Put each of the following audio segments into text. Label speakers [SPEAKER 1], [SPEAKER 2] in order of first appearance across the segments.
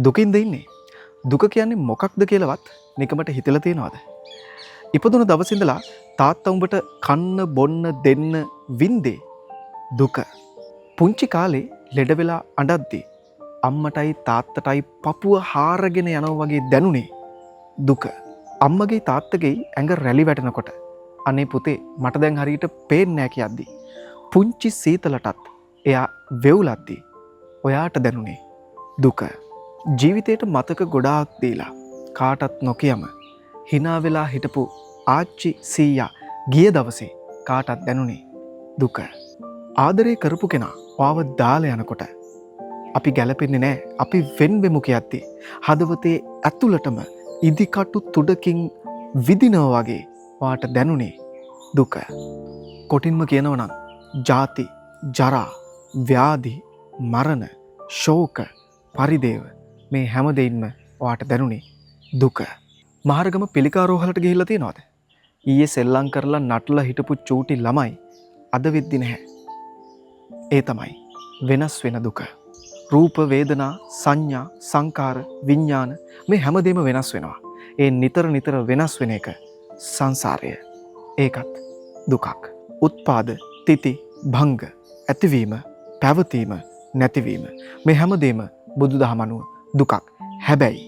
[SPEAKER 1] දුකින්ද ඉන්නේ? දුක කියන්නේ මොකක්ද කියලාවත් නිකමට හිතලා තියෙනවද? ඉපදුන දවසේ ඉඳලා තාත්තා උඹට කන්න බොන්න දෙන්න වින්දේ දුක. පුංචි කාලේ ලෙඩ වෙලා අඬද්දි අම්මටයි තාත්තටයි පපුව හාරගෙන යනවා වගේ දැනුනේ දුක. අම්මගේ තාත්තගේ ඇඟ රැලි වැටෙනකොට අනේ පුතේ මට දැන් හරියට පේන්නේ නැහැ කියද්දි පුංචි සීතලටත් එයා වෙවුලද්දි ඔයාට දැනුනේ දුක. ජීවිතේට මතක ගොඩාක් දීලා කාටත් නොකියම hina වෙලා හිටපු ආච්චි සීයා ගිය දවසේ කාටත් දැනුනේ දුක. ආදරේ කරපු කෙනා ඔයාව දාලා යනකොට අපි ගැලපෙන්නේ නැහැ අපි වෙන් වෙමු කියද්දි හදවතේ ඇතුළටම ඉදිකටු තුඩකින් විදිනවා වගේ ඔයාට දැනුනේ දුක. කොටින්ම කියනවා නම් ජාති ජරා ව්‍යාධි මරණ ශෝක පරිදේව මේ හැම දෙයින්ම ඔයාට දැනුනේ දුක. මහරගම පිළිකාරෝහලට ගිහිල්ලා තියනවද? ඊයේ සෙල්ලම් කරලා නටලා හිටපු චූටි ළමයි අද වෙද්දි නැහැ. ඒ තමයි වෙනස් වෙන දුක. රූප වේදනා සංඥා සංකාර විඥාන මේ හැමදේම වෙනස් වෙනවා. ඒ නිතර නිතර වෙනස් වෙන එක සංසාරය. ඒකත් දුකක්. උත්පාද තිති භංග ඇතිවීම පැවතීම නැතිවීම මේ හැමදේම බුදුදහම අනුව දුකක්. හැබැයි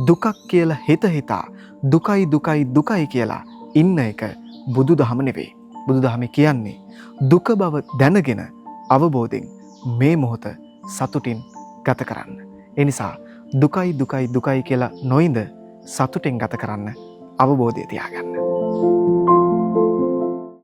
[SPEAKER 1] දුකක් කියලා හිතා දුකයි දුකයි දුකයි කියලා ඉන්න එක බුදුදහම නෙවෙයි. බුදුදහම කියන්නේ දුක බව දැනගෙන අවබෝධයෙන් මේ මොහොත සතුටින් ගත කරන්න. ඒ නිසා දුකයි දුකයි දුකයි කියලා නොඉඳ සතුටින් ගත කරන්න අවබෝධය තියාගන්න.